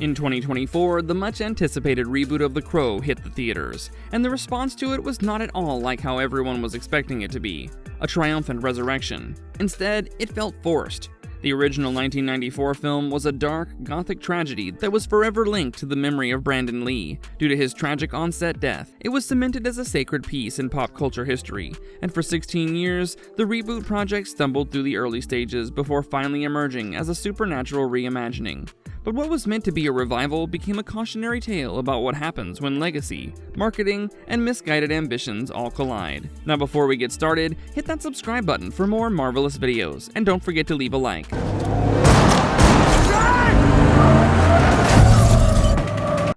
In 2024, the much-anticipated reboot of The Crow hit the theaters, and the response to it was not at all like how everyone was expecting it to be, a triumphant resurrection. Instead, it felt forced. The original 1994 film was a dark, Gothic tragedy that was forever linked to the memory of Brandon Lee due to his tragic on-set death. It was cemented as a sacred piece in pop culture history, and for 16 years, the reboot project stumbled through the early stages before finally emerging as a supernatural reimagining. But what was meant to be a revival became a cautionary tale about what happens when legacy, marketing, and misguided ambitions all collide. Now before we get started, hit that subscribe button for more marvelous videos, and don't forget to leave a like.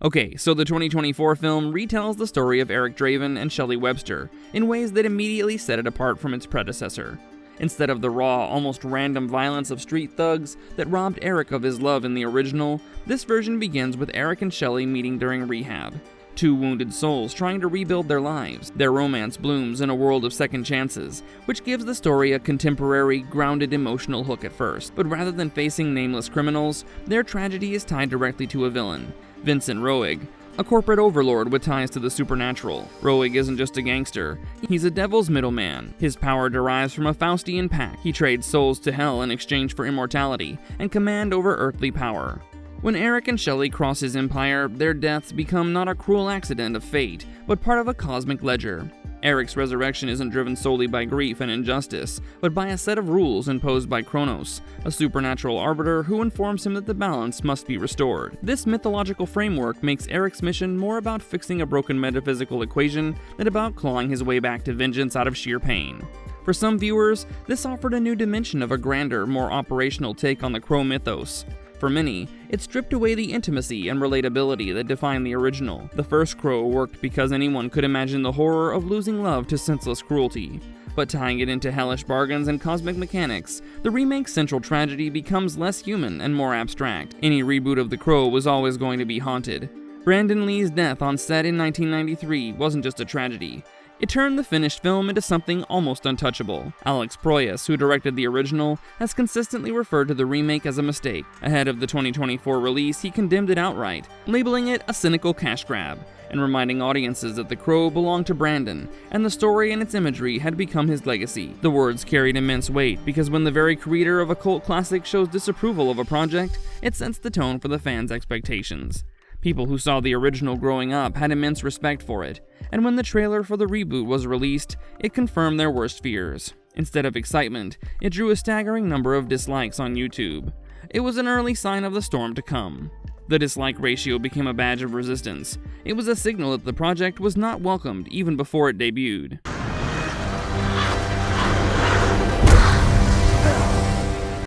Okay, so the 2024 film retells the story of Eric Draven and Shelley Webster in ways that immediately set it apart from its predecessor. Instead of the raw, almost random violence of street thugs that robbed Eric of his love in the original, this version begins with Eric and Shelley meeting during rehab. Two wounded souls trying to rebuild their lives. Their romance blooms in a world of second chances, which gives the story a contemporary, grounded emotional hook at first. But rather than facing nameless criminals, their tragedy is tied directly to a villain, Vincent Roig, a corporate overlord with ties to the supernatural. Roig isn't just a gangster, he's a devil's middleman. His power derives from a Faustian pact. He trades souls to hell in exchange for immortality and command over earthly power. When Eric and Shelley cross his empire, their deaths become not a cruel accident of fate, but part of a cosmic ledger. Eric's resurrection isn't driven solely by grief and injustice, but by a set of rules imposed by Kronos, a supernatural arbiter who informs him that the balance must be restored. This mythological framework makes Eric's mission more about fixing a broken metaphysical equation than about clawing his way back to vengeance out of sheer pain. For some viewers, this offered a new dimension of a grander, more operational take on the Crow mythos. For many, it stripped away the intimacy and relatability that defined the original. The first Crow worked because anyone could imagine the horror of losing love to senseless cruelty. But tying it into hellish bargains and cosmic mechanics, the remake's central tragedy becomes less human and more abstract. Any reboot of The Crow was always going to be haunted. Brandon Lee's death on set in 1993 wasn't just a tragedy. It turned the finished film into something almost untouchable. Alex Proyas, who directed the original, has consistently referred to the remake as a mistake. Ahead of the 2024 release, he condemned it outright, labeling it a cynical cash grab, and reminding audiences that The Crow belonged to Brandon, and the story and its imagery had become his legacy. The words carried immense weight, because when the very creator of a cult classic shows disapproval of a project, it sets the tone for the fans' expectations. People who saw the original growing up had immense respect for it, and when the trailer for the reboot was released, it confirmed their worst fears. Instead of excitement, it drew a staggering number of dislikes on YouTube. It was an early sign of the storm to come. The dislike ratio became a badge of resistance. It was a signal that the project was not welcomed even before it debuted.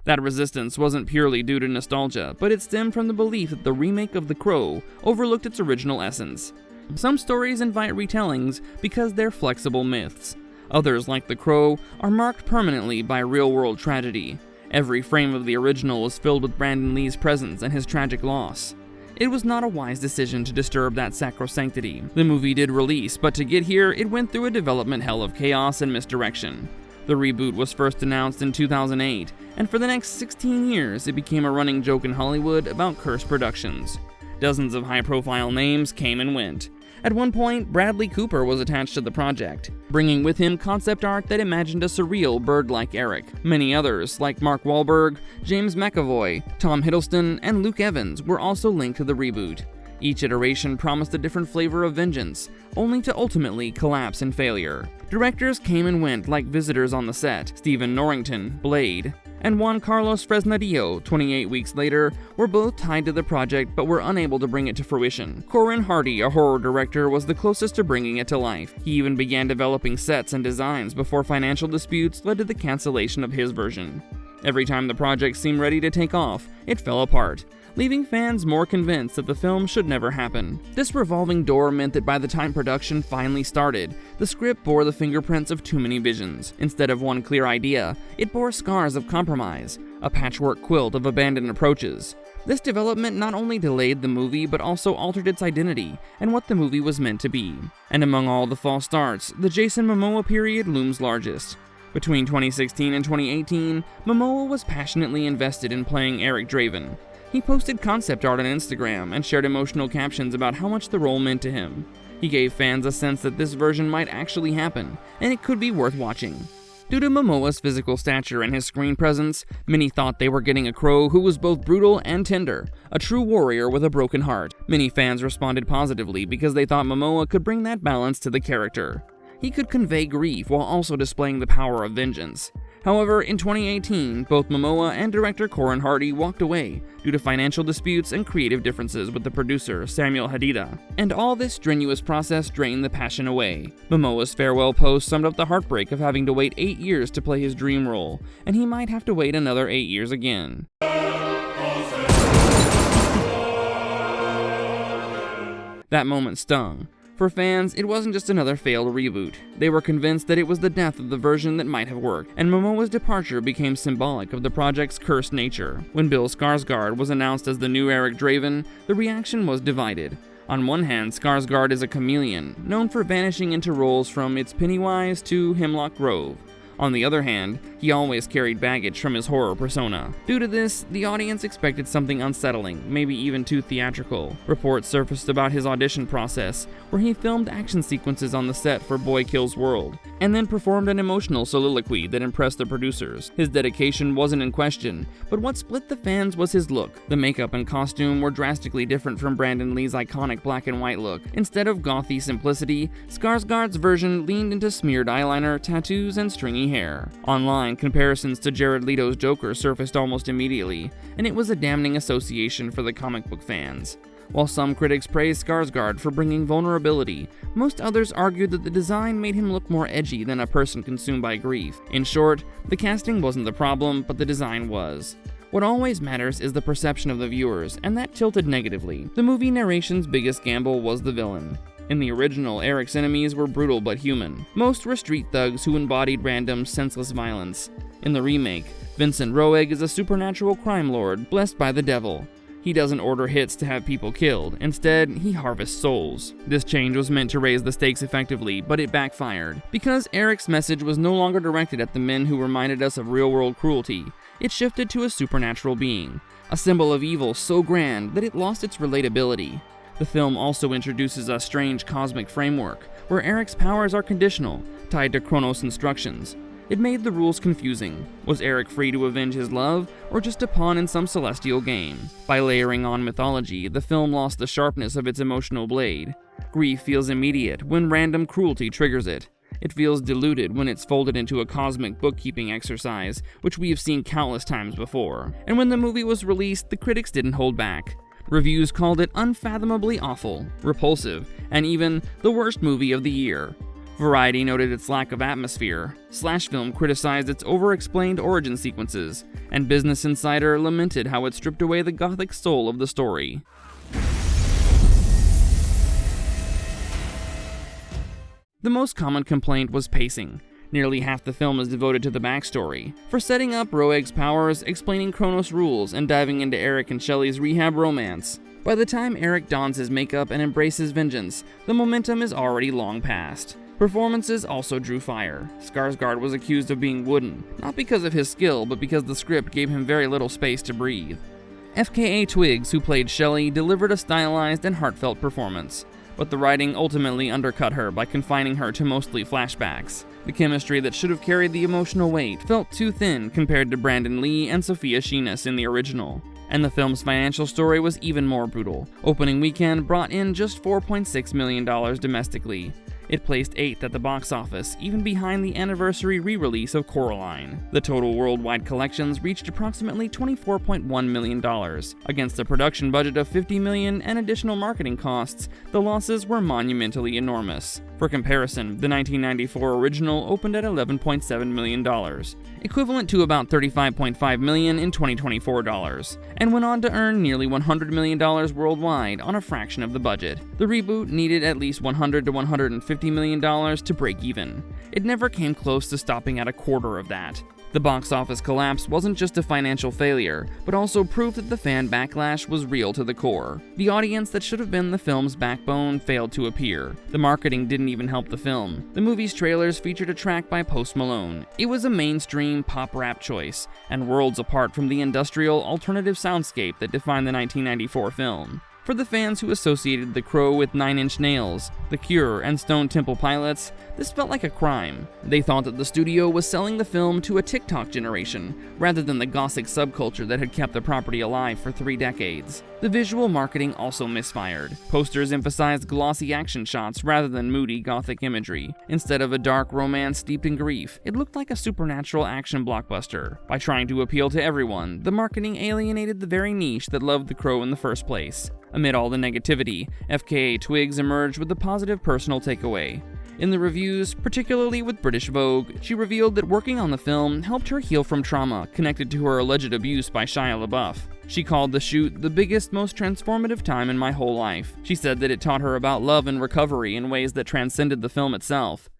That resistance wasn't purely due to nostalgia, but it stemmed from the belief that the remake of The Crow overlooked its original essence. Some stories invite retellings because they're flexible myths. Others, like The Crow, are marked permanently by real-world tragedy. Every frame of the original is filled with Brandon Lee's presence and his tragic loss. It was not a wise decision to disturb that sacrosanctity. The movie did release, but to get here, it went through a development hell of chaos and misdirection. The reboot was first announced in 2008, and for the next 16 years, it became a running joke in Hollywood about cursed productions. Dozens of high-profile names came and went. At one point, Bradley Cooper was attached to the project, bringing with him concept art that imagined a surreal bird-like Eric. Many others, like Mark Wahlberg, James McAvoy, Tom Hiddleston, and Luke Evans, were also linked to the reboot. Each iteration promised a different flavor of vengeance, only to ultimately collapse in failure. Directors came and went like visitors on the set. Stephen Norrington, Blade, and Juan Carlos Fresnadillo, 28 weeks later, were both tied to the project but were unable to bring it to fruition. Corin Hardy, a horror director, was the closest to bringing it to life. He even began developing sets and designs before financial disputes led to the cancellation of his version. Every time the project seemed ready to take off, it fell apart, leaving fans more convinced that the film should never happen. This revolving door meant that by the time production finally started, the script bore the fingerprints of too many visions. Instead of one clear idea, it bore scars of compromise, a patchwork quilt of abandoned approaches. This development not only delayed the movie, but also altered its identity and what the movie was meant to be. And among all the false starts, the Jason Momoa period looms largest. Between 2016 and 2018, Momoa was passionately invested in playing Eric Draven. He posted concept art on Instagram and shared emotional captions about how much the role meant to him. He gave fans a sense that this version might actually happen, and it could be worth watching. Due to Momoa's physical stature and his screen presence, many thought they were getting a Crow who was both brutal and tender, a true warrior with a broken heart. Many fans responded positively because they thought Momoa could bring that balance to the character. He could convey grief while also displaying the power of vengeance. However, in 2018, both Momoa and director Corin Hardy walked away due to financial disputes and creative differences with the producer, Samuel Hadida. And all this strenuous process drained the passion away. Momoa's farewell post summed up the heartbreak of having to wait 8 years to play his dream role, and he might have to wait another 8 years again. That moment stung. For fans, it wasn't just another failed reboot. They were convinced that it was the death of the version that might have worked, and Momoa's departure became symbolic of the project's cursed nature. When Bill Skarsgård was announced as the new Eric Draven, the reaction was divided. On one hand, Skarsgård is a chameleon, known for vanishing into roles from It's Pennywise to Hemlock Grove. On the other hand, he always carried baggage from his horror persona. Due to this, the audience expected something unsettling, maybe even too theatrical. Reports surfaced about his audition process, where he filmed action sequences on the set for Boy Kills World, and then performed an emotional soliloquy that impressed the producers. His dedication wasn't in question, but what split the fans was his look. The makeup and costume were drastically different from Brandon Lee's iconic black and white look. Instead of gothy simplicity, Skarsgård's version leaned into smeared eyeliner, tattoos, and stringy hair. Online, comparisons to Jared Leto's Joker surfaced almost immediately, and it was a damning association for the comic book fans. While some critics praised Skarsgård for bringing vulnerability, most others argued that the design made him look more edgy than a person consumed by grief. In short, the casting wasn't the problem, but the design was. What always matters is the perception of the viewers, and that tilted negatively. The movie narration's biggest gamble was the villain. In the original, Eric's enemies were brutal but human. Most were street thugs who embodied random, senseless violence. In the remake, Vincent Roeg is a supernatural crime lord blessed by the devil. He doesn't order hits to have people killed. Instead, he harvests souls. This change was meant to raise the stakes effectively, but it backfired. Because Eric's message was no longer directed at the men who reminded us of real-world cruelty, it shifted to a supernatural being, a symbol of evil so grand that it lost its relatability. The film also introduces a strange cosmic framework, where Eric's powers are conditional, tied to Kronos' instructions. It made the rules confusing. Was Eric free to avenge his love, or just a pawn in some celestial game? By layering on mythology, the film lost the sharpness of its emotional blade. Grief feels immediate when random cruelty triggers it. It feels diluted when it's folded into a cosmic bookkeeping exercise, which we have seen countless times before. And when the movie was released, the critics didn't hold back. Reviews called it unfathomably awful, repulsive, and even the worst movie of the year. Variety noted its lack of atmosphere, Slash Film criticized its over-explained origin sequences, and Business Insider lamented how it stripped away the Gothic soul of the story. The most common complaint was pacing. Nearly half the film is devoted to the backstory. For setting up Roeg's powers, explaining Kronos' rules, and diving into Eric and Shelley's rehab romance. By the time Eric dons his makeup and embraces vengeance, the momentum is already long past. Performances also drew fire. Skarsgård was accused of being wooden, not because of his skill, but because the script gave him very little space to breathe. FKA Twigs, who played Shelley, delivered a stylized and heartfelt performance, but the writing ultimately undercut her by confining her to mostly flashbacks. The chemistry that should have carried the emotional weight felt too thin compared to Brandon Lee and Sophia Sheenis in the original. And the film's financial story was even more brutal. Opening weekend brought in just $4.6 million domestically. It placed 8th at the box office, even behind the anniversary re-release of Coraline. The total worldwide collections reached approximately $24.1 million. Against a production budget of $50 million and additional marketing costs, the losses were monumentally enormous. For comparison, the 1994 original opened at $11.7 million, equivalent to about $35.5 million in 2024 dollars, and went on to earn nearly $100 million worldwide on a fraction of the budget. The reboot needed at least $100 to $150 million to break even. It never came close to stopping at a quarter of that. The box office collapse wasn't just a financial failure, but also proof that the fan backlash was real to the core. The audience that should have been the film's backbone failed to appear. The marketing didn't even help the film. The movie's trailers featured a track by Post Malone. It was a mainstream pop rap choice, and worlds apart from the industrial alternative soundscape that defined the 1994 film. For the fans who associated The Crow with Nine Inch Nails, The Cure, and Stone Temple Pilots, this felt like a crime. They thought that the studio was selling the film to a TikTok generation, rather than the Gothic subculture that had kept the property alive for 3 decades. The visual marketing also misfired. Posters emphasized glossy action shots rather than moody Gothic imagery. Instead of a dark romance steeped in grief, it looked like a supernatural action blockbuster. By trying to appeal to everyone, the marketing alienated the very niche that loved The Crow in the first place. Amid all the negativity, FKA Twigs emerged with a positive personal takeaway. In the reviews, particularly with British Vogue, she revealed that working on the film helped her heal from trauma connected to her alleged abuse by Shia LaBeouf. She called the shoot the biggest, most transformative time in my whole life. She said that it taught her about love and recovery in ways that transcended the film itself.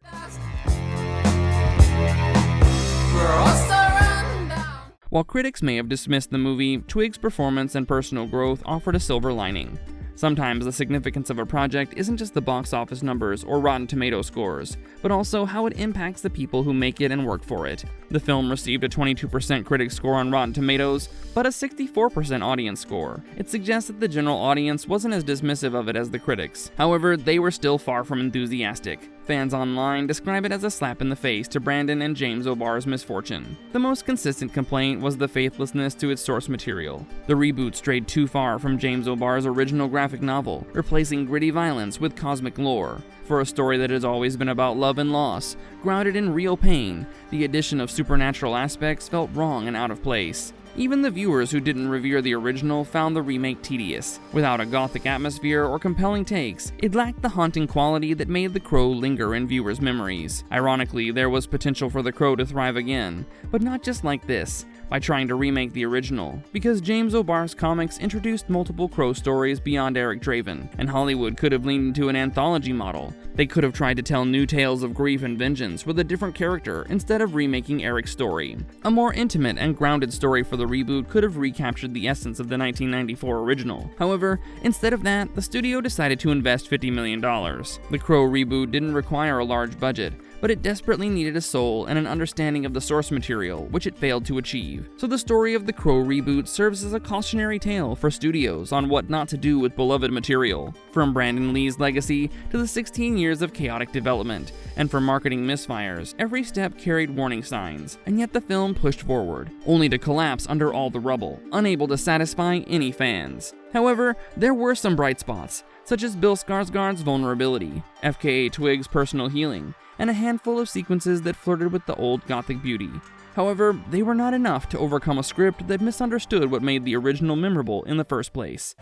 While critics may have dismissed the movie, Twig's performance and personal growth offered a silver lining. Sometimes the significance of a project isn't just the box office numbers or Rotten Tomatoes scores, but also how it impacts the people who make it and work for it. The film received a 22% critic score on Rotten Tomatoes, but a 64% audience score. It suggests that the general audience wasn't as dismissive of it as the critics. However, they were still far from enthusiastic. Fans online describe it as a slap in the face to Brandon and James O'Barr's misfortune. The most consistent complaint was the faithlessness to its source material. The reboot strayed too far from James O'Barr's original graphic novel, replacing gritty violence with cosmic lore. For a story that has always been about love and loss, grounded in real pain, the addition of supernatural aspects felt wrong and out of place. Even the viewers who didn't revere the original found the remake tedious. Without a Gothic atmosphere or compelling takes, it lacked the haunting quality that made The Crow linger in viewers' memories. Ironically, there was potential for The Crow to thrive again, but not just like this, by trying to remake the original, because James O'Barr's comics introduced multiple Crow stories beyond Eric Draven, and Hollywood could have leaned into an anthology model. They could have tried to tell new tales of grief and vengeance with a different character instead of remaking Eric's story. A more intimate and grounded story for the reboot could have recaptured the essence of the 1994 original. However, instead of that, the studio decided to invest $50 million. The Crow reboot didn't require a large budget, but it desperately needed a soul and an understanding of the source material, which it failed to achieve. So the story of the Crow reboot serves as a cautionary tale for studios on what not to do with beloved material. From Brandon Lee's legacy to the 16 years of chaotic development, and from marketing misfires, every step carried warning signs, and yet the film pushed forward, only to collapse under all the rubble, unable to satisfy any fans. However, there were some bright spots, such as Bill Skarsgård's vulnerability, FKA Twigs' personal healing, and a handful of sequences that flirted with the old Gothic beauty. However, they were not enough to overcome a script that misunderstood what made the original memorable in the first place.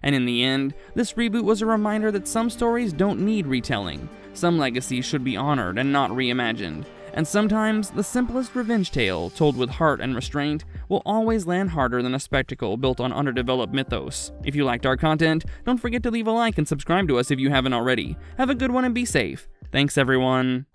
And in the end, this reboot was a reminder that some stories don't need retelling. Some legacies should be honored and not reimagined. And sometimes, the simplest revenge tale, told with heart and restraint, will always land harder than a spectacle built on underdeveloped mythos. If you liked our content, don't forget to leave a like and subscribe to us if you haven't already. Have a good one and be safe. Thanks, everyone.